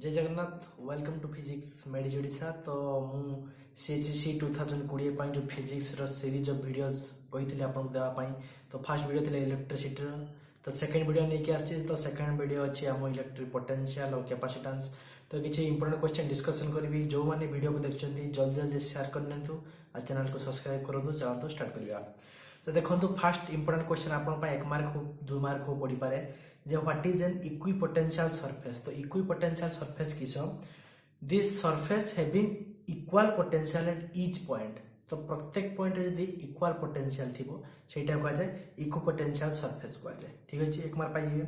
जय Jagannath welcome to physics made easy Odisha. तो मु सीएचसी 2020 जो फिजिक्स सीरीज ऑफ वीडियोस कही आपको देवाई। तो फर्स्ट वीडियो थी इलेक्ट्रिसिटी, तो सेकंड वीडियो नहीं आसी। तो सेकंड वीडियो अच्छी आम इलेक्ट्रिक पोटेंशियल और कैपेसिटेंस। तो किसी इंपोर्टेंट क्वेश्चन डिस्कशन करी। जो मैंने वीडियो को देखते जल्दी जल्दी शेयर करनी और चैनल को सब्सक्राइब करूँ। चलते स्टार्ट करवा। तो देखो फर्स्ट इंपोर्टेंट क्वेश्चन आप 1 मार्क हो 2 मार्क हो पड़ पारे जे what is an equipotential surface. तो इक्विपोटेंशियल सरफेस किस this surface having equal potential at each point. तो प्रत्येक पॉइंट यदि इक्वल पोटेंशियल थी सेटा कह जाए इक्विपोटेंशियल सरफेस कह जाए। ठीक अच्छे 1 मार्क पाइबे।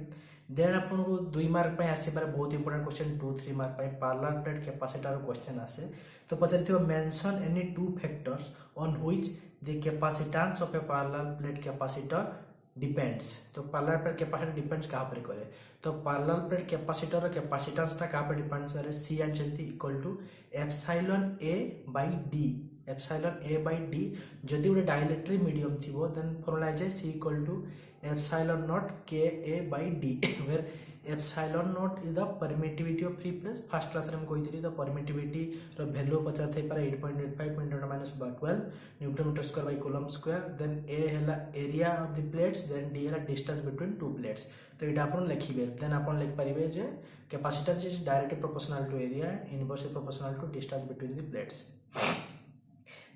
देन आपको 2 मार्क आसपारे बहुत important question 2-3 mark parallel plate capacitor question आसे। तो पचार mention any 2 factors on which the capacitance of a parallel plate capacitor depends. तो पैरेलल प्लेट कैपेसिटर डिपेंड्स कहाँ पर करे। तो पैरेलल प्लेट कैपेसिटर कैपेसिटेंस टा कहाँ पर डिपेंड्स करे। सी आंचंती equal to epsilon A by D. Epsilon A by D जदि गोटे डाइलेक्ट्रिक मीडियम थिबो देन फॉर्मूला है C equal to epsilon naught K A by D where epsilon naught is the permittivity of free space. First class रे हम कहितली तो permittivity रो value पचा थे पर 8.85 × 10⁻12 newton metre square by coulomb square. Then A हैला area of the plates then D हैला distance between 2 plates. तो एटा आपण लिखिबे। देन आपण लिख परिबे जे capacitance is directly proportional to area and inversely proportional to distance between the plates.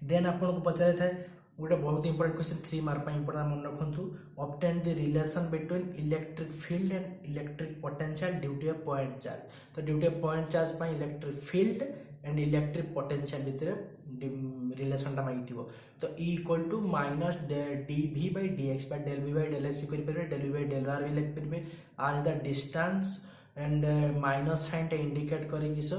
Then आपण को पचारे थे गोटे बहुत इंपोर्टेंट क्वेश्चन 3 मार्क इंपोर्टेंट मन रखु। Obtain the relation between electric field and electric potential due to a point charge. तो due to a point charge पर electric field and electric potential भितर रिलेशन टा मांगी थी। तो E equal to minus dv by dx by del v by del x भी कर परिबे del v by del r भी लिख परिबे। r is the distance and minus sign टा इंडिकेट करे किस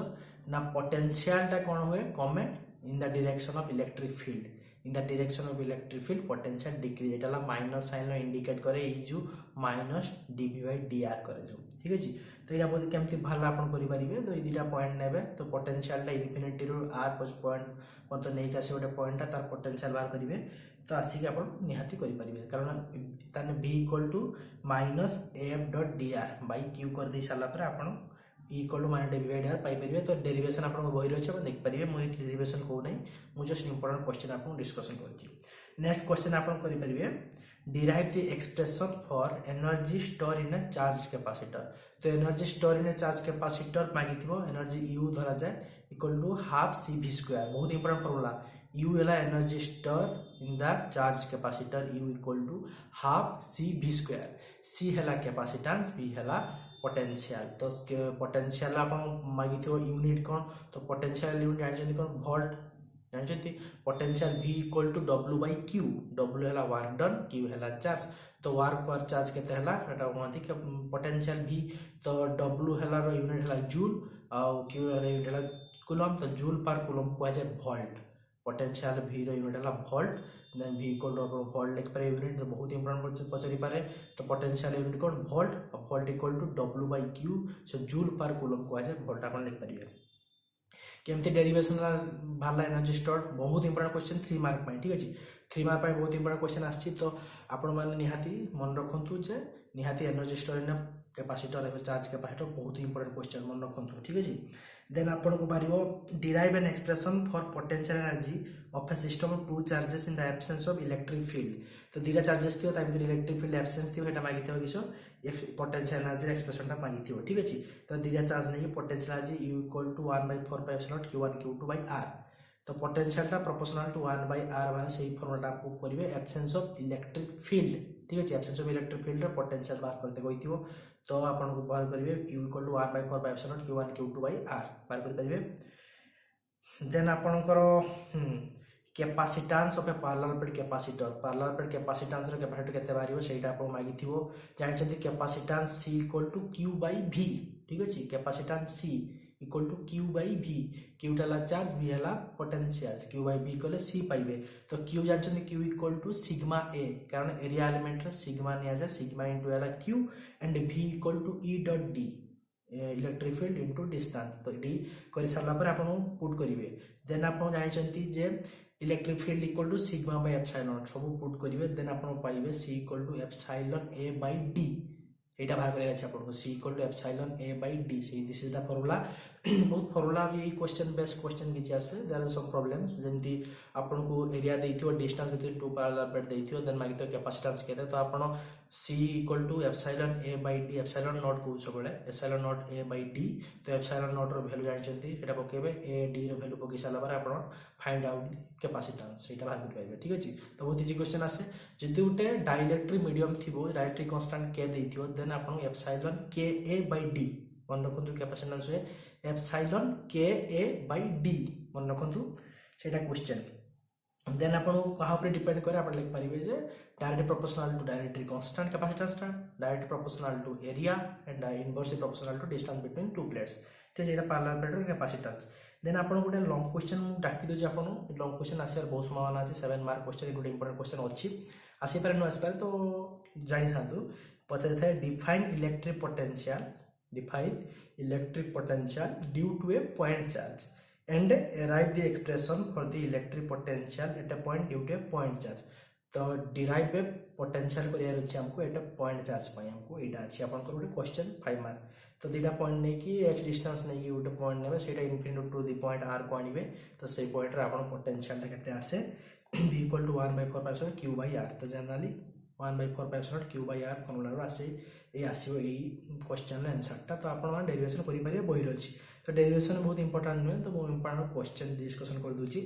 ना पोटेंशियल टा कोन होए कमे in the direction of electric field. In the direction of electric field potential decrease Etah minus sign indicate करे ई जो माइनस dv बाय dr करे जो। ठीक अछि। तो एटा बहुत केमति भाला आपण करि परिबे। तो ई दुटा पॉइंट नेबे तो पोटेंशियल टा इन्फिनिटी रो r पॉइंट पत नै कासे गोटे पॉइंट ता तार पोटेंशियल बाहर करिवे। तो आसी के आपण निहाती करि परिबे कारण ताने v equal to minus f dot dr by q कर दै साला पर आपण equal to minus dv by dr पाई परिबे। तो डेरिवेशन आपण बही रही है देख पारे। मुझे डेरिवेशन कहू नहीं मुझे जस्ट इंपोर्टेंट क्वेश्चन आपको डिस्कशन करी। नेक्स्ट क्वेश्चन आप करेंगे derive the expression for energy store in a charge capacitor. तो energy store in a charge capacitor मांगी एनर्जी यू धरा जाए इक्वल टू हाफ cv²। बहुत इंपोर्टेंट फॉर्मूला यू है energy store in the charge capacitor U equal to half cv²। C है capacitance V है potential. तो potential आप मांगी यूनिट कौन। तो पोटेंशियल यूनिट जानते कौन वोल्ट जानते। Potential v equal to w by q। w है वर्क डन q है चार्ज। तो वर्क पर चार्ज केते हला एटा कहंती कि पोटेंशियल v। तो w है यूनिट है जूल और q है यूनिट है कूलम। तो जूल पर कूलम को जाए वोल्ट। पोटेंशियल v रो यूनिट है volt. Then v equal to volt लिख पारे यूनिट। तो बहुत इंपोर्टेंट पचारि पारे। तो पोटेंशियल यूनिट कौन वोल्ट और volt equal to w by q। So joule पर कूलम को जाए वोल्ट आप लिख पारे। केमती डेरिवेशन भाला एनर्जी स्टोर बहुत इंपोर्टेंट क्वेश्चन 3 मार्क पाई। ठीक अच्छे 3 मार्क पाई बहुत इंपोर्टेंट क्वेश्चन आछि। तो आपण माने निहाती मन रखंतु जे निहाती एनर्जी स्टोर इन कैपेसिटर एवं चार्ज कैपेसिटर बहुत इंपोर्टेंट क्वेश्चन मन रखंतु। ठीक अच्छे। देन आपण को पारिबो derive an expression for potential energy of a system of 2 charges in the absence of electric field. तो दुटा चार्जेस थियो ता भीतर इलेक्ट्रिक फील्ड एब्सेंस थियो हेटा मागी थियो किसो पोटेंशियल एनर्जी एक्सप्रेशन टा मागी थियो। ठीक अछि। तो दुटा चार्ज नहीं potential energy u equal to 1/4πε0 q1 q2 by r। तो पोटेंशियल टा प्रोपोर्शनल टू 1/r बाय सेही फॉर्मूला आपको करिवे एब्सेंस ऑफ इलेक्ट्रिक फील्ड। ठीक अछि। एब्सेंस ऑफ इलेक्ट्रिक फील्ड रो पोटेंशियल बाहर करते कहिथिबो। तो आपण को बाहर करिवे u equal to 1/4πε0 q1 q2 by r बाहर कर परिवे। देन आपणकर capacitance of a parallel plate capacitor. Parallel plate capacitance रो कैपेसिटर केते बारिबो सेटा आपन मागी थिबो जानछथि capacitance c equal to q by v। ठीक अछि। Capacitance c equal to q by v। q टाला चार्ज v हला पोटेंशियल q बाय v कले c पाइबे। तो q जानछथि q equal to sigma a कारण एरिया एलिमेंट रे सिग्मा निया जाय सिग्मा इनटू हला q and v equal to e dot d electric field into distance. तो d करि साला पर आपन पुट करिवे। देन आपन जानछथि जे electric field equal to sigma by epsilon सब पुट करिवे। देन आपन पाइबे c equal to epsilon a by d एटा बाहर करेगा अछि आपन को c equal to epsilon a by d से दिस इज द फार्मूला बहुत फार्मूला भी क्वेश्चन बेस्ट क्वेश्चन किछि आसे देयर आर सम प्रॉब्लम्स जेंति आपन को एरिया देइथियो distance between two parallel plate देइथियो देन मागितो कैपेसिटेंस केते तो आपन c equal to epsilon a by d epsilon not को सबले epsilon not a by d तो एप्सिलॉन नॉट रो वैल्यू जानचंती एटा पकेबे a d रो वैल्यू पके साला पर आपन फाइंड आउट कैपेसिटेंस एटा बाहर कर पाइबे ठीक अछि तो बहुत इजी क्वेश्चन आसे जदि उटे डाइलेक्ट्रिक मीडियम थिबो डाइलेक्ट्रिक कांस्टेंट k देइथियो देन आपन एप्सिलॉन ka by d मन रखंतु कैपेसिटेंस हुए एप्सिलॉन ka by d मन रखंतु सेटा क्वेश्चन देन आपन कहा ऊपर डिपेंड करे आपन लिख परिबे जे direct proportional to dielectric constant capacitance direct proportional to area and inversely proportional to distance between two plates ठीक है एटा पैरेलल प्लेट कैपेसिटेंस देन आपन गोटे लॉन्ग क्वेश्चन डाकी दो जे आपन लॉन्ग क्वेश्चन आसे बहुत संभावना আছে 7 मार्क क्वेश्चन गोटे इंपोर्टेंट क्वेश्चन अछि आसी पारे न आसी पारे तो जानि थांतु पछे थाए define electric potential due to a point charge and arrive the expression for the electric potential at a point due to a point charge तो derive a potential करियर अछि हमको एटा point charge पय हमको एटा अछि आपन को गोटे क्वेश्चन 5 मार्क तो दुटा पॉइंट नै कि x डिस्टेंस नै कि गोटे पॉइंट नेबे सेटा infinity to the point r को आनिबे तो से पॉइंट रे आपन पोटेंशियल केते आसे v equal to 1/4 q by r तो generally 1/4 q by r formula रो आसे ए आसीओ ए क्वेश्चन आंसर तो आपण मान डेरिवेशन करि पारे बहिर अछि तो डेरिवेशन बहुत इंपोर्टेंट नुय तो बहुत इंपोर्टेंट क्वेश्चन डिस्कशन कर दूची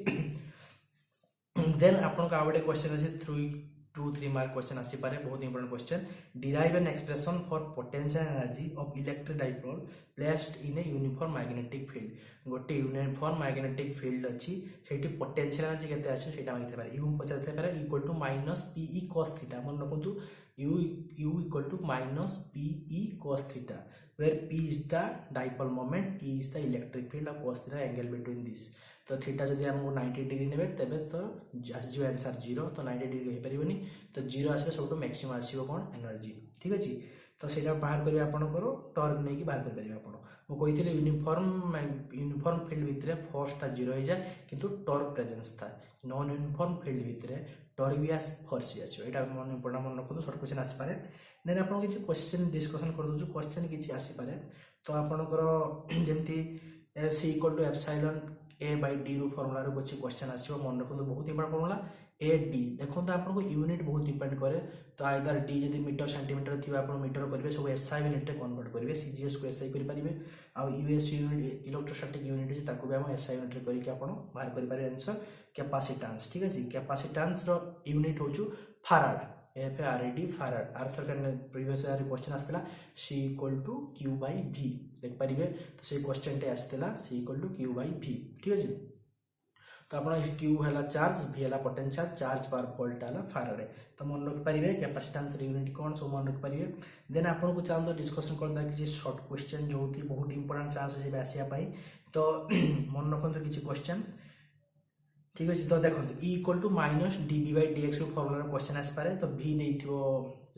देन आपण का आउटे क्वेश्चन अछि 2-3 मार्क क्वेश्चन आसी पारे बहुत important question derive an expression for potential energy of electric dipole placed in a uniform magnetic field गोटे यूनिफॉर्म मैग्नेटिक फील्ड अछि सेठी पोटेंशियल एनर्जी केते आसी सेटा मागिते पारे u पचाते पारे equal to -pe cos theta मन रखंतु u equal to minus pe cos theta where p is the dipole moment, e is the electric field और cos theta angle between this तो थीटा जदि हमको 90 डिग्री नेबे तबे तो जो आंसर 0 तो 90 डिग्री हे परिबनी तो 0 आसे सबटो मैक्सिमम आसीबो कोन एनर्जी ठीक अछि तो सेटा बाहर करिया आपण करो टॉर्क नै कि बाहर कर परिबा आपण मो कहितले यूनिफॉर्म फील्ड भितरे फोर्स ता 0 हे जाय किंतु टॉर्क प्रेजेंस था नॉन यूनिफॉर्म फील्ड भितरे टॉर्क भी आस फोर्स आछो एटा मन इंपोर्टेंट मन रखो शॉर्ट क्वेश्चन आसी पारे देन आपण किछि क्वेश्चन डिस्कशन कर दोछु क्वेश्चन किछि आसी पारे तो आपण करो जेंति c equal to epsilon a by d रो फार्मूला रो किछि क्वेश्चन आसीबो मन रखो बहुत इंपोर्टेंट फार्मूला a d देखो तो आपण को यूनिट बहुत डिपेंड करे तो आइदर d जदि मीटर सेंटीमीटर थिबा आपण मीटर करबे सब SI यूनिट रे कन्वर्ट करबे cgs को SI करि परिबे आ US यूनिट इलेक्ट्रोस्टैटिक यूनिट जे ताको भी हम SI यूनिट रे करि के आपण बाहर करि पारे आंसर कैपेसिटेंस ठीक अछि कैपेसिटेंस रो यूनिट होचु फैराड FARAD फैराड आर फर प्रीवियस ईयर क्वेश्चन आस्तला c equal to q by v देख परिबे तो से क्वेश्चन टे आस्तला c equal to q by v ठीक अछि तो आपण q हला चार्ज v हला पोटेंशियल चार्ज पर वोल्ट हला फैराड तो मन रख परिबे कैपेसिटेंस यूनिट कोन सो मन रख परिबे देन आपण को चाहतो डिस्कशन करदा कि शॉर्ट क्वेश्चन जोथि बहुत इंपोर्टेंट चांस अछि आसिया पई तो मन रखंतो किछि क्वेश्चन ठीक अछि तो देखंतु e equal to minus dv by dx रो फार्मूला रो क्वेश्चन आस पारे तो v देइथियो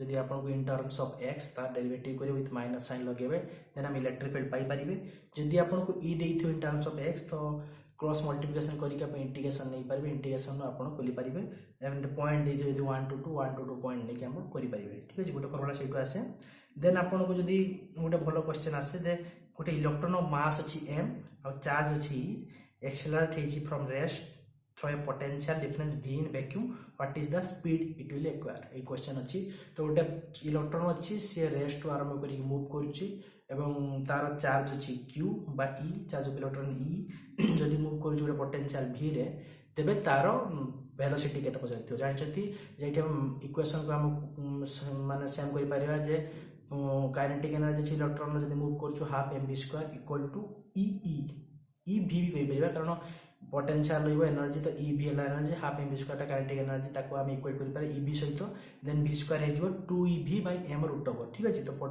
यदि आपण को इन टर्म्स ऑफ x ता डेरिवेटिव करे विथ माइनस साइन लगेबे देन हम इलेक्ट्रिक फील्ड पाई परिबे यदि आपण को e देइथियो इन टर्म्स ऑफ x तो क्रॉस मल्टीप्लिकेशन करी के अपन इंटीग्रेशन नै परिबे इंटीग्रेशन आपण खोली परिबे एंड पॉइंट देइथियो यदि 1 to 2 पॉइंट नै के हम करि परिबे ठीक अछि गोटे फार्मूला सेटु आसे देन आपण को यदि गोटे भलो क्वेश्चन आसे दे गोटे इलेक्ट्रॉन ऑफ मास अछि m और चार्ज अछि एक्सेलरेट हेछि from rest through a potential difference v in vacuum what is the speed it will acquire A question अछि तो गोटे इलेक्ट्रॉन अछि से रेस्ट टू आरंभ करी मूव करछि एवं तार चार्ज अछि q बा e charge of electron e जदि मूव करछि गोटे पोटेंशियल v रे तबे तार वेलोसिटी केते पजाइथियो जानछथि जेठी हम इक्वेशन को हम माने सेम करि परिबा जे काइनेटिक एनर्जी इलेक्ट्रॉन जदि मूव करछु half mv2 equal to e v भी कहि परिबा कारण पोटेंशियल रहइबो एनर्जी तो e v हला एनर्जी हाफ mv स्क्वायर टा काइनेटिक एनर्जी ताको हम इक्वेट करि पारे e v सहित देन v स्क्वायर हे जबो 2ev by m root over ठीक अछि तो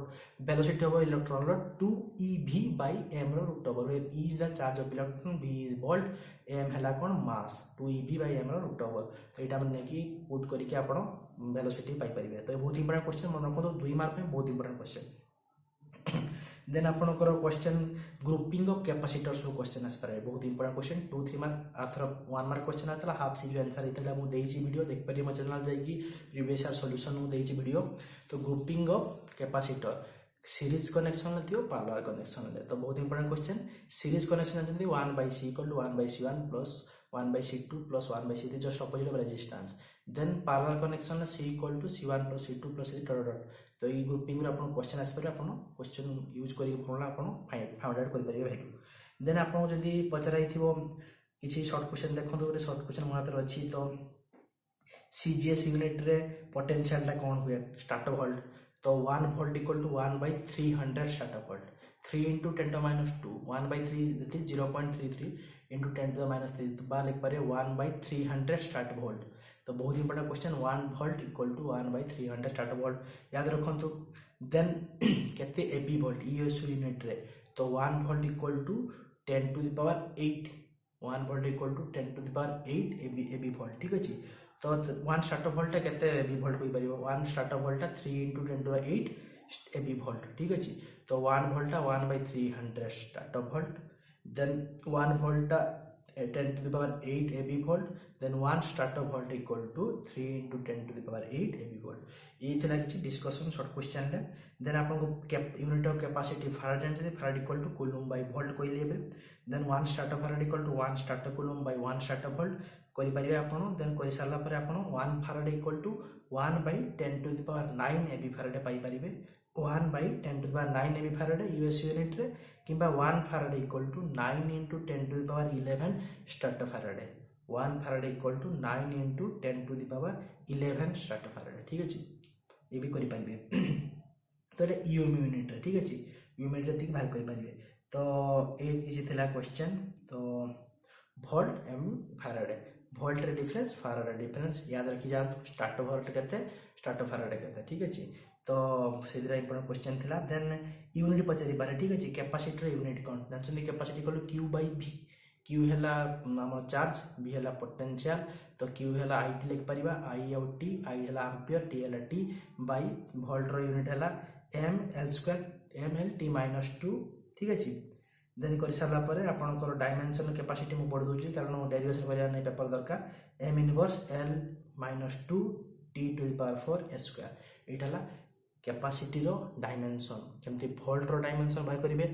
वेलोसिटी होबो इलेक्ट्रॉन रो 2ev by m root over e is the charge of electron v is volt m हला कोन mass 2ev by m root over तो एटा माने कि पुट करि के आपण वेलोसिटी पाई परिबे तो बहुत इंपोर्टेंट क्वेश्चन मन रखो 2 मार्क में बहुत इंपोर्टेंट क्वेश्चन देन आपण को क्वेश्चन ग्रुपिंग ऑफ कैपेसिटर्स रो क्वेश्चन आस पारे बहुत इंपोर्टेंट क्वेश्चन 2-3 मार्क आथर 1 मार्क क्वेश्चन आतला हाफ सी जो आंसर इतला मु देइची वीडियो देख परियो म चैनल जाई कि प्रीवियस ईयर सॉल्यूशन मु देइची वीडियो तो grouping of capacitor series connection थी पैरेलल कनेक्शन तो बहुत इंपोर्टेंट क्वेश्चन सीरीज कनेक्शन जानते 1/c = 1/c1 plus 1/c2 plus 1/c3 just opposite of resistance then parallel connection c = c1 plus c2 plus c dot dot तो ये grouping रे आपन question आस पर आपन क्वेश्चन यूज करी फॉर्मूला आपन फाइंड आउट कर परिबे वैल्यू देन आपन जदी पचराई थिबो किछि शॉर्ट क्वेश्चन देखंतु गोटे शॉर्ट क्वेश्चन mo हाथ रे अछि तो सीजीएस यूनिट रे पोटेंशियल ला कोन हुए स्टार्टर वोल्ट तो 1 volt equal to 1/300 startup volt 3 into 10 to minus 2 1/3 that is 0.33 into 10 to the minus 3 तो बार लिख पारे 1/300 startup volt तो बहुत important question 1 volt equal to 1/300 startup volt याद रखंतु देन केते एबी वोल्ट ईएसयू यूनिट रे तो 1 volt equal to 10 to the power 8 1 volt equal to 10 to the power 8 abvolt ठीक अछि तो 1 स्टार्टर वोल्ट केते एबी वोल्ट कोइ परिबो 1 starter volt 3 into 10 to the 8 abvolt ठीक अछि तो 1 volt 1/300 statvolt then 1 volt 10 to the power 8 abvolt then 1 starter volt equal to 3 into 10 to the power 8 abvolt ये थिला किछि discussion short question ले then आपन को unit of capacity farad जानते farad equal to coulomb by volt कोइ लेबे then 1 स्टार्टर फैराड इक्वल टू 1 स्टार्टर कूलम बाय 1 स्टार्टर वोल्ट करि परिबे आपन देन करि सारला पर आपन 1 farad equal to 1/10 to the power 9 ab farad पाई परिबे 1/10 to the power 9 ab farad ESU unit रे किबा 1 farad equal to 9 into 10 to the power 11 statfarad 1 farad equal to 9 into 10 to the power 11 statfarad ठीक अछि ये भी करि परिबे तो रे यूएम यूनिट रे ठीक अछि यूएम यूनिट रे ठीक बाहर करि परिबे तो ए किछि थिला क्वेश्चन तो वोल्ट एम फैराड वोल्ट रे डिफरेंस फैराड रे डिफरेंस याद रखि जानतो स्टार्टर वोल्ट केते स्टार्टर फैराड केते ठीक अछि तो सेदिरा इंपोर्टेंट क्वेश्चन थिला देन यूनिट पचरी पारे ठीक अछि कैपेसिटर यूनिट कोन जानछन capacity equal to q/v q हैला हमर चार्ज v हैला पोटेंशियल तो q हैला it लिख परिबा i और t i हैला एंपियर t हैला t बाय वोल्ट रो यूनिट हैला ml2 ml/t-2 ठीक अछि देन कर सारा पर आपनकर डायमेंशन कैपेसिटी मु पढ दोची कारण डेरिवेशन करिया नै पेपर दरकार m inverse l - 2 t to the power 4 s2 एटाला कैपेसिटी रो डायमेंशन जेमति वोल्ट रो डायमेंशन बाहर करिवे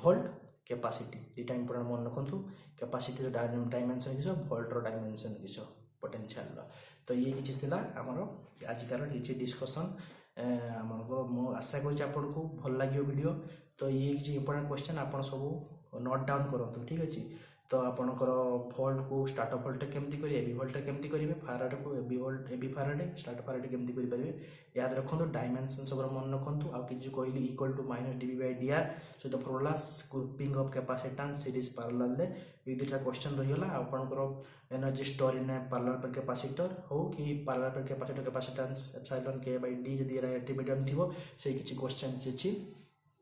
वोल्ट कैपेसिटी एटा इंपोर्टेंट मन रखंतु कैपेसिटी रो डायमेंशन किसो वोल्ट रो डायमेंशन किसो पोटेंशियल रो तो ये किछि थिला हमरो आजिकार किछि डिस्कशन हमरो मो आशा करि आपन को भल लागियो वीडियो तो ये किछि इंपोर्टेंट क्वेश्चन आपन सब नोट डाउन करंतु ठीक अछि तो आपनकर वोल्ट को स्टार्टर वोल्ट केमति करी एबी वोल्ट केमति करिवे फैराड को एबी वोल्ट एबी फैराड स्टार्टर फैराड केमति करि परिवे याद रखंतु डायमेंशन सब मन रखंतु आ कि जो कहली equal to -dv/dr so the formula grouping of capacitance series parallel ले ये दुटा क्वेश्चन रहिला आपनकर एनर्जी स्टोर इन पैरेलल पर कैपेसिटर हो कि पैरेलल पर कैपेसिटर कैपेसिटेंस एप्सिलॉन k/d जदी रिलेटिव मीडियम थिबो से किछि क्वेश्चन छिछि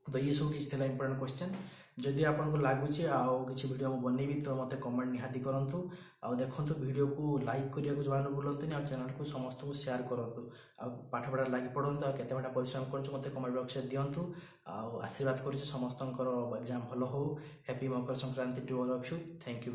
तो ये सब किछि थिला इंपोर्टेंट क्वेश्चन जदि आपन को लागुची आउ किछि वीडियो म बनेबी तो मते कमेंट निहाती करंतु आ देखंतु वीडियो को लाइक करिया को जवान बोलंतु आ चैनल को समस्त को शेयर करंतु आ पाठ पढा लागि पढंतु आ केते बडा परिश्रम करछु मते कमेंट बॉक्स रे दियंतु आ आशीर्वाद करछु समस्तंकर एग्जाम भलो हो happy Makar Sankranti to all of you thank you.